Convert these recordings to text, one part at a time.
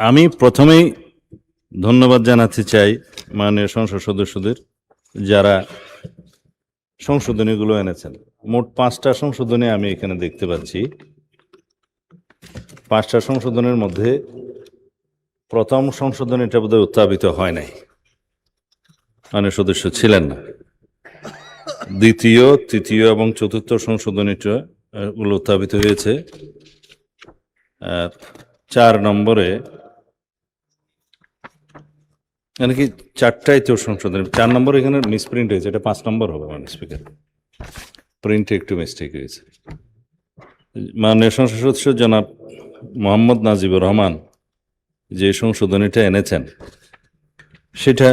আমি প্রথমেই ধন্যবাদ জানাতে চাই মাননীয় সংসদ সদস্যদের যারা সংশোধনীগুলো এনেছেন। মোট 5টা সংশোধনী আমি এখানে দেখতে পাচ্ছি। 5টা সংশোধনের মধ্যে প্রথম সংশোধনীটা বোধহয় উত্থাপিত হয় নাই, মাননীয় সদস্য ছিলেন না। দ্বিতীয়, তৃতীয় এবং চতুর্থ সংশোধনীটা গুলো উত্থাপিত হয়েছে। 4 নম্বরে এখানে কি 4টাই তো সংশোধনী, 4 নম্বর এখানে মিসপ্রিন্ট হয়েছে, এটা 5 নম্বর হবে মাননীয় স্পিকার, প্রিন্টে একটু মিস্টেক হয়েছে। মাননীয় সংসদ সদস্য জনাব মোহাম্মদ নাজিবুর রহমান যে সংশোধনীটা এনেছেন সেটা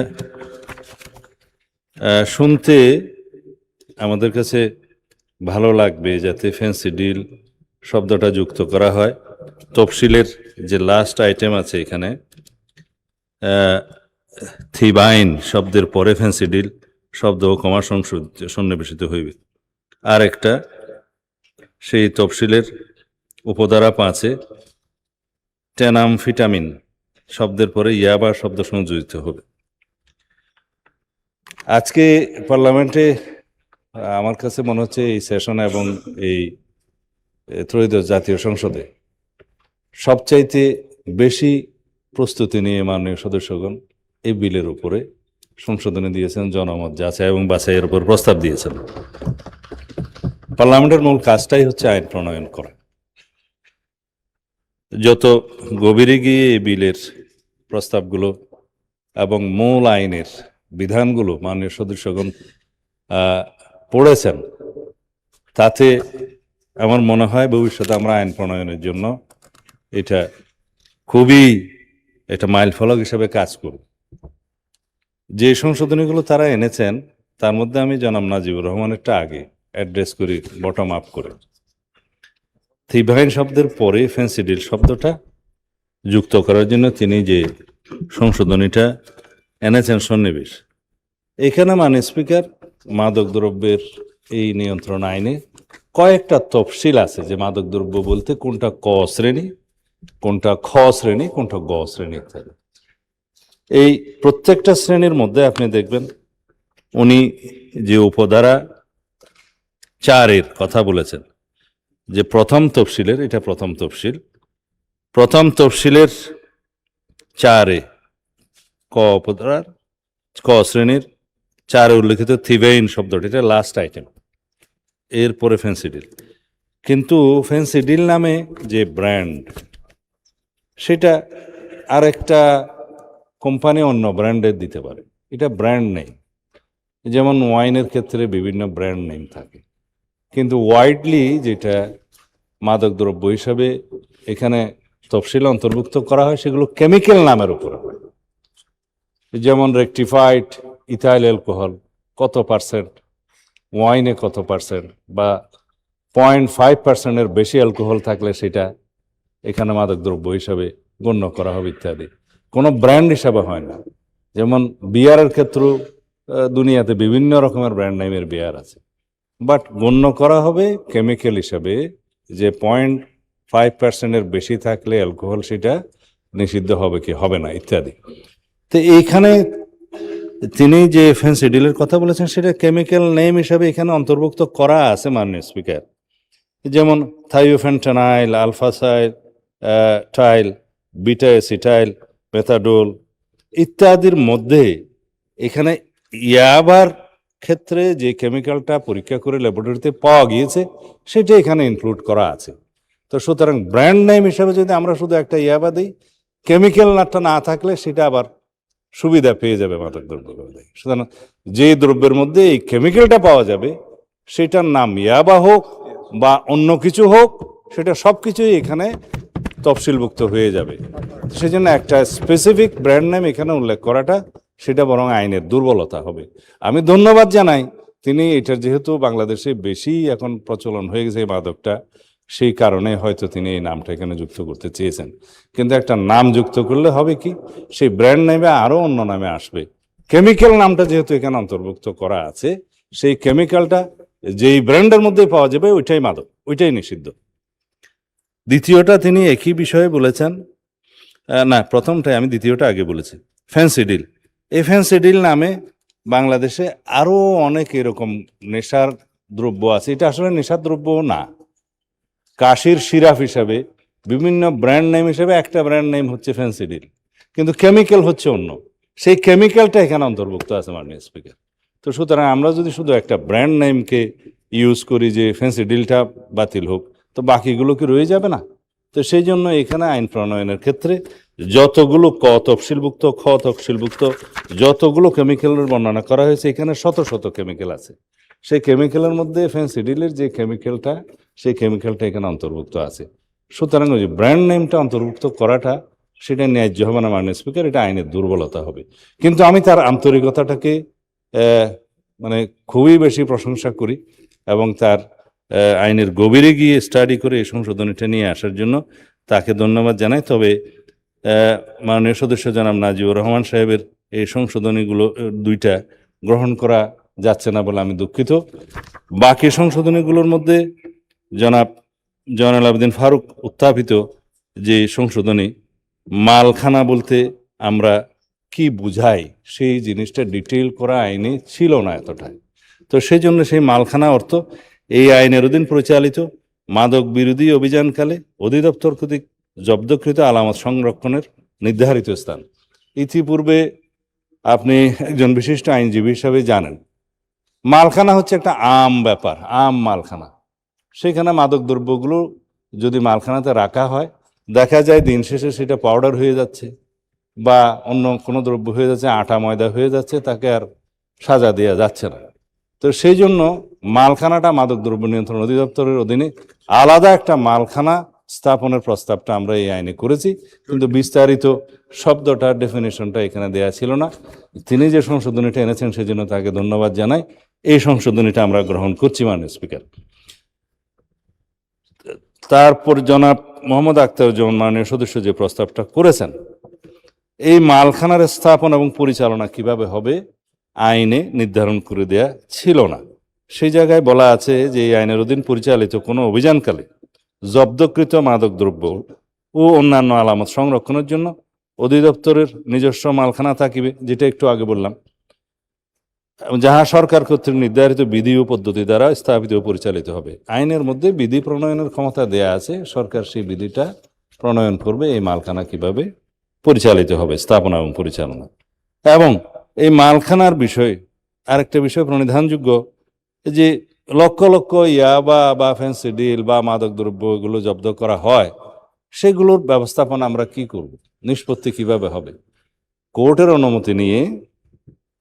শুনতে আমাদের কাছে ভালো লাগবে, যাতে ফ্যান্সি ডিল শব্দটা যুক্ত করা হয়। তফসিলের যে লাস্ট আইটেম আছে এখানে, থিবাইন শব্দের পরে ফ্যান্সি ডিল শব্দ ও কমা সন্নিবেশিত হইবে। আর একটা সেই তফসিলের উপধারা 5-এ টেনামফিটামিন শব্দের পরে ইয়াবা শব্দ সংযোজিত হবে। আজকে পার্লামেন্টে আমার কাছে মনে হচ্ছে এই সেশন এবং এই ত্রয়োদশ জাতীয় সংসদে সবচাইতে বেশি প্রস্তুতি নিয়ে মাননীয় সদস্যগণ এই বিলের উপরে সংশোধনী দিয়েছেন, জনমত যাচাই এবং বাছাইয়ের উপর প্রস্তাব দিয়েছেন। পার্লামেন্টের মূল কাজটাই হচ্ছে আইন প্রণয়ন করা। যত গভীরে গিয়ে এই বিলের প্রস্তাবগুলো এবং মূল আইনের বিধানগুলো মাননীয় সদস্যগণ পড়েছেন, তাতে আমার মনে হয় ভবিষ্যতে আমরা আইন প্রণয়নের জন্য এটা খুবই একটা মাইল ফলক হিসেবে কাজ করব। যে সংশোধনীগুলো তারা এনেছেন তার মধ্যে আমি জনাব নাজিবুর রহমানেরটা আগে অ্যাড্রেস করি বটম আপ করে। থিবাইন শব্দের পরে ফ্যান্সি ডিল শব্দটা যুক্ত করার জন্য তিনি যে সংশোধনীটা এনেছেন সন্নিবেশ, এখানে মাননীয় স্পিকার মাদক দ্রব্যের এই নিয়ন্ত্রণ আইনে কয়েকটা তফসিল আছে যে মাদক দ্রব্য বলতে কোনটা ক শ্রেণী, কোনটা খ শ্রেণী, কোনটা গ শ্রেণী ইত্যাদি। এই প্রত্যেকটা শ্রেণীর মধ্যে আপনি দেখবেন উনি যে উপধারা 4-এর কথা বলেছেন, যে প্রথম তফসিলের, এটা প্রথম তফসিল, প্রথম তফসিলের 4-এ ক উপধারার ক শ্রেণীর 4-এ উল্লেখিত থিবাইন শব্দটি, এটা লাস্ট আইটেম, এরপরে ফ্যান্সি ডিল। কিন্তু ফ্যান্সি ডিল নামে যে ব্র্যান্ড, সেটা আরেকটা কোম্পানি অন্য ব্র্যান্ডের দিতে পারে, এটা ব্র্যান্ড নেই। যেমন ওয়াইনের ক্ষেত্রে বিভিন্ন ব্র্যান্ড নেম থাকে, কিন্তু ওয়াইডলি যেটা মাদকদ্রব্য হিসাবে এখানে তফসিলে অন্তর্ভুক্ত করা হয় সেগুলো কেমিক্যাল নামের উপরে হয়। যেমন রেকটিফাইড ইথাইল অ্যালকোহল কত পার্সেন্ট, ওয়াইনে কত পার্সেন্ট, বা 0.5%-এর বেশি অ্যালকোহল থাকলে সেটা এখানে মাদকদ্রব্য হিসাবে গণ্য করা হবে ইত্যাদি। কোনো ব্র্যান্ড হিসাবে হয় না। যেমন বিয়ারের ক্ষেত্রেও দুনিয়াতে বিভিন্ন রকমের ব্র্যান্ড নেমের বিয়ার আছে, বাট গণ্য করা হবে কেমিক্যাল হিসাবে, যে 0.5%-এর বেশি থাকলে অ্যালকোহল সেটা নিষিদ্ধ হবে কি হবে না ইত্যাদি। তো এইখানে তিনি যে ফ্যান্সি ডিলের কথা বলেছেন সেটা কেমিক্যাল নেম হিসাবে এখানে অন্তর্ভুক্ত করা আছে মাননীয় স্পিকার। যেমন থাইওফেন্টানাইল, আলফাসাইল টাইল, বিটা অ্যাসিটাইল, মেথাডোল ইত্যাদির মধ্যে এখানে ইয়াবার ক্ষেত্রে যে কেমিক্যালটা পরীক্ষা করে ল্যাবরেটরিতে পাওয়া গিয়েছে সেটা এখানে ইনক্লুড করা আছে। তো সুতরাং ব্র্যান্ড নেম হিসাবে যদি আমরা শুধু একটা ইয়াবা দিই, কেমিক্যাল নাটটা না থাকলে সেটা আবার সুবিধা পেয়ে যাবে মাদক দ্রব্য। সুতরাং যে দ্রব্যের মধ্যে এই কেমিক্যালটা পাওয়া যাবে সেটার নাম ইয়াবা হোক বা অন্য কিছু হোক, সেটা সব কিছুই এখানে তফসিলভুক্ত হয়ে যাবে। সেজন্য একটা স্পেসিফিক ব্র্যান্ড নেম এখানে উল্লেখ করাটা সেটা বরং আইনের দুর্বলতা হবে। আমি ধন্যবাদ জানাই তিনি এটার, যেহেতু বাংলাদেশে বেশি এখন প্রচলন হয়ে গেছে এই মাদকটা, সেই কারণে হয়তো তিনি এই নামটা এখানে যুক্ত করতে চেয়েছেন। কিন্তু একটা নাম যুক্ত করলে হবে কি, সেই ব্র্যান্ড নেমে আরো অন্য নামে আসবে। কেমিক্যাল নামটা যেহেতু এখানে অন্তর্ভুক্ত করা আছে, সেই কেমিক্যালটা যেই ব্র্যান্ডের মধ্যে পাওয়া যাবে ওইটাই মাদক, ওইটাই নিষিদ্ধ। দ্বিতীয়টা তিনি একই বিষয়ে বলেছেন না, প্রথমটাই আমি, দ্বিতীয়টা আগে বলেছি। ফ্যান্সি ডিল, এই ফ্যান্সি ডিল নামে বাংলাদেশে আরো অনেক এরকম নেশার দ্রব্য আছে। এটা আসলে নেশার দ্রব্য না, কাশির সিরাপ হিসাবে বিভিন্ন ব্র্যান্ড নেম হিসেবে একটা ব্র্যান্ড নেম হচ্ছে ফ্যান্সি ডিল, কিন্তু কেমিক্যাল হচ্ছে অন্য। সেই কেমিক্যালটা এখানে অন্তর্ভুক্ত আছে মাননীয় স্পিকার। তো সুতরাং আমরা যদি শুধু একটা ব্র্যান্ড নেমকে ইউজ করি যে ফ্যান্সি ডিলটা বাতিল হোক, তো বাকিগুলো কি রয়ে যাবে না? তো সেই জন্য এখানে আইন প্রণয়নের ক্ষেত্রে যতগুলো ক তফসিলভুক্ত, খ তফসিলভুক্ত যতগুলো কেমিক্যালের বর্ণনা করা হয়েছে, এখানে শত শত কেমিক্যাল আছে। সেই কেমিক্যালের মধ্যে ফ্যান্সি ডিলের যে কেমিক্যালটা, সেই কেমিক্যালটা এখানে অন্তর্ভুক্ত আছে। সুতরাং ওই যে ব্র্যান্ড নেমটা অন্তর্ভুক্ত করাটা, সেটা ন্যায্য হবে না মাননীয় স্পিকার, এটা আইনের দুর্বলতা হবে। কিন্তু আমি তার আন্তরিকতাটাকে মানে খুবই বেশি প্রশংসা করি, এবং তার আইনের গভীরে গিয়ে স্টাডি করে এই সংশোধনীটা নিয়ে আসার জন্য তাকে ধন্যবাদ জানাই। তবে মাননীয় সদস্য জনাব নাজিবুর রহমান সাহেবের এই সংশোধনীগুলো দুইটা গ্রহণ করা যাচ্ছে না বলে আমি দুঃখিত। বাকি সংশোধনীগুলোর মধ্যে জনাব জয়নাল আবেদিন ফারুক উত্থাপিত যে সংশোধনী, মালখানা বলতে আমরা কি বুঝাই সেই জিনিসটা ডিটেইল করা আইনে ছিল না এতটাই। তো সেই জন্য সেই মালখানা অর্থ এই আইনের অধীন পরিচালিত মাদক বিরোধী অভিযানকালে অধিদপ্তর কর্তৃক জব্দকৃত আলামত সংরক্ষণের নির্ধারিত স্থান। ইতিপূর্বে আপনি একজন বিশিষ্ট আইনজীবী হিসাবে জানেন, মালখানা হচ্ছে একটা আম ব্যাপার, আম মালখানা। সেখানে মাদক দ্রব্যগুলো যদি মালখানাতে রাখা হয়, দেখা যায় দিন শেষে সেটা পাউডার হয়ে যাচ্ছে বা অন্য কোনো দ্রব্য হয়ে যাচ্ছে, আটা ময়দা হয়ে যাচ্ছে, তাকে আর সাজা দেওয়া যাচ্ছে না। তো সেই জন্য মালখানাটা মাদক দ্রব্য নিয়ন্ত্রণ অধিদপ্তরের অধীনে আলাদা একটা মালখানা স্থাপনের প্রস্তাবটা আমরা এই আইনে করেছি, কিন্তু বিস্তারিত শব্দটা ডেফিনেশনটা এখানে দেয়া ছিল না। তিনি যে সংশোধনীটা এনেছেন সেজন্য তাকে ধন্যবাদ জানাই। এই সংশোধনীটা আমরা গ্রহণ করছি মাননীয় স্পিকার। তারপর জনাব মোহাম্মদ আখতারুজ্জামান মাননীয় সদস্য যে প্রস্তাবটা করেছেন, এই মালখানার স্থাপন এবং পরিচালনা কিভাবে হবে আইনে নির্ধারণ করে দেয়া ছিল না। সেই জায়গায় বলা আছে যে এই আইনের অধীন পরিচালিত কোনো অভিযানকালে জব্দকৃত মাদকদ্রব্য ও অন্যান্য আলামত সংরক্ষণের জন্য অধিদপ্তরের নিজস্ব মালখানা থাকিবে, যেটা একটু আগে বললাম, যাহা সরকার কর্তৃক নির্ধারিত বিধি ও পদ্ধতি দ্বারা স্থাপিত ও পরিচালিত হবে। আইনের মধ্যে বিধি প্রণয়নের ক্ষমতা দেয়া আছে, সরকার সেই বিধিটা প্রণয়ন করবে এই মালখানা কিভাবে পরিচালিত হবে, স্থাপনা এবং পরিচালনা। এবং এই মালখানার বিষয় আরেকটা বিষয় প্রণিধানযোগ্য, যে লক্ষ লক্ষ ইয়াবা বা ফ্যান্সি ডিল বা মাদক দ্রব্য এগুলো জব্দ করা হয়, সেগুলোর ব্যবস্থাপনা আমরা কি করব, নিষ্পত্তি কিভাবে হবে? কোর্টের অনুমতি নিয়ে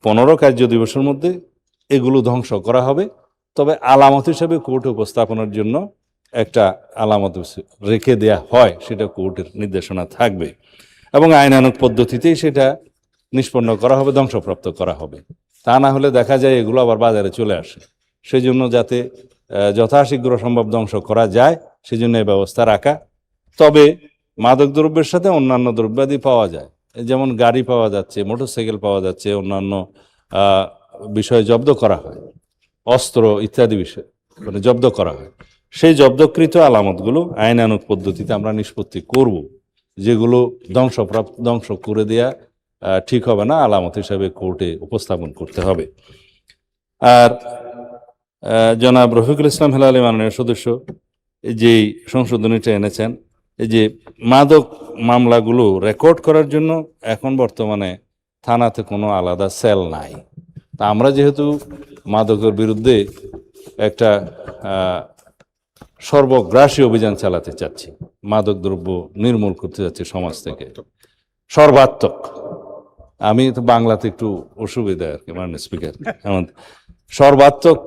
15 কার্য দিবসের মধ্যে এগুলো ধ্বংস করা হবে। তবে আলামত হিসেবে কোর্টে উপস্থাপনের জন্য একটা আলামত রেখে দেয়া হয়, সেটা কোর্টের নির্দেশনা থাকবে, এবং আইনানুগ পদ্ধতিতেই সেটা নিষ্পন্ন করা হবে, ধ্বংসপ্রাপ্ত করা হবে। তা না হলে দেখা যায় এগুলো আবার বাজারে চলে আসে। সেই জন্য যাতে যথাশীঘ্র সম্ভব ধ্বংস করা যায়, সেই জন্য এই ব্যবস্থা রাখা। তবে মাদক দ্রব্যের সাথে অন্যান্য দ্রব্যাদি পাওয়া যায়, যেমন গাড়ি পাওয়া যাচ্ছে, মোটরসাইকেল পাওয়া যাচ্ছে, অন্যান্য বিষয় জব্দ করা হয়, অস্ত্র ইত্যাদি বিষয় মানে জব্দ করা হয়। সেই জব্দকৃত আলামতগুলো আইনানুগ পদ্ধতিতে আমরা নিষ্পত্তি করব, যেগুলো ধ্বংস করে দেয়া ঠিক হবে না, আলামত হিসাবে কোর্টে উপস্থাপন করতে হবে। আর জনাব রফিকুল ইসলাম হেলালি মাননীয় সদস্য যেই সংশোধনীটা এনেছেন, এই যে মাদক মামলাগুলো রেকর্ড করার জন্য এখন বর্তমানে থানাতে কোনো আলাদা সেল নাই। তা আমরা যেহেতু মাদকের বিরুদ্ধে একটা সর্বগ্রাসী অভিযান চালাতে চাচ্ছি, মাদক দ্রব্য নির্মূল করতে যাচ্ছি সমাজ থেকে, সর্বাত্মক, আমি তো বাংলাতে একটু অসুবিধা আর কি মাননীয় স্পিকার, সর্বাত্মক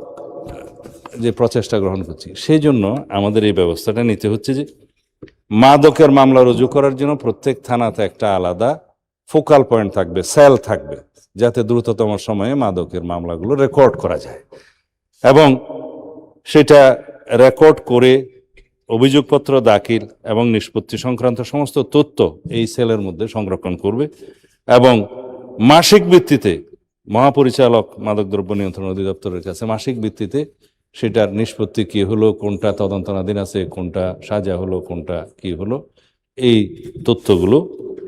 যে প্রচেষ্টা গ্রহণ করছি, সেই জন্য আমাদের এই ব্যবস্থাটা নিতে হচ্ছে যে মাদকের মামলা রুজু করার জন্য প্রত্যেক থানাতে একটা আলাদা ফোকাল পয়েন্ট থাকবে, সেল থাকবে, যাতে দ্রুততম সময়ে মাদকের মামলাগুলো রেকর্ড করা যায়, এবং সেটা রেকর্ড করে অভিযোগপত্র দাখিল এবং নিষ্পত্তি সংক্রান্ত সমস্ত তথ্য এই সেলের মধ্যে সংরক্ষণ করবে, এবং মাসিক ভিত্তিতে মহাপরিচালক মাদকদ্রব্য নিয়ন্ত্রণ অধিদপ্তরের কাছে মাসিক ভিত্তিতে সেটার নিষ্পত্তি কি হলো, কোনটা তদন্তনাধীন আছে, কোনটা সাজা হলো, কোনটা কি হলো, এই তথ্যগুলো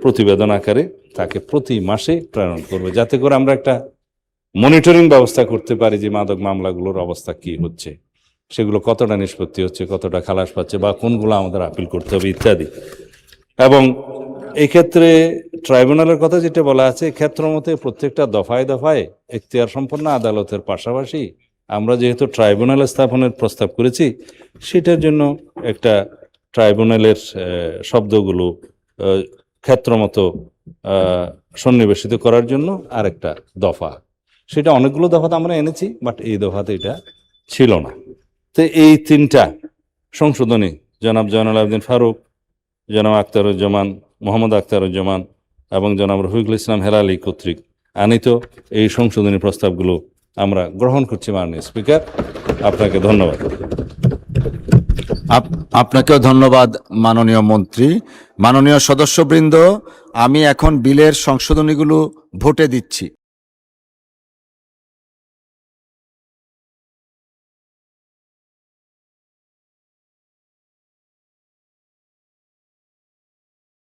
প্রতিবেদন আকারে তাকে প্রতি মাসে প্রেরণ করবে, যাতে করে আমরা একটা মনিটরিং ব্যবস্থা করতে পারি যে মাদক মামলাগুলোর অবস্থা কি হচ্ছে, সেগুলো কতটা নিষ্পত্তি হচ্ছে, কতটা খালাস পাচ্ছে, বা কোনগুলো আমাদের আপিল করতে হবে ইত্যাদি। এবং এই ক্ষেত্রে ট্রাইব্যুনালের কথা যেটা বলা আছে, ক্ষেত্র মতে প্রত্যেকটা দফায় দফায় এখতিয়ার সম্পন্ন আদালতের পাশাপাশি আমরা যেহেতু ট্রাইব্যুনাল স্থাপনের প্রস্তাব করেছি, সেটার জন্য একটা ট্রাইব্যুনালের শব্দগুলো ক্ষেত্রমতো সন্নিবেশিত করার জন্য আরেকটা দফা, সেটা অনেকগুলো দফাতে আমরা এনেছি, বাট এই দফাতে এটা ছিল না। তো এই তিনটা সংশোধনী জনাব জয়নুল আবেদিন ফারুক, জনাব আখতারুজ্জামান, মোহাম্মদ আখতারুজ্জামান এবং জনাব রফিকুল ইসলাম হেলালি কর্তৃক আনিত এই সংশোধনী প্রস্তাবগুলো আমরা গ্রহণ করছি। মাননীয় স্পিকার, আপনাকে ধন্যবাদ। আপনাকেও ধন্যবাদ মাননীয় মন্ত্রী। মাননীয় সদস্যবৃন্দ, আমি এখন বিলের সংশোধনীগুলো ভোটে দিচ্ছি।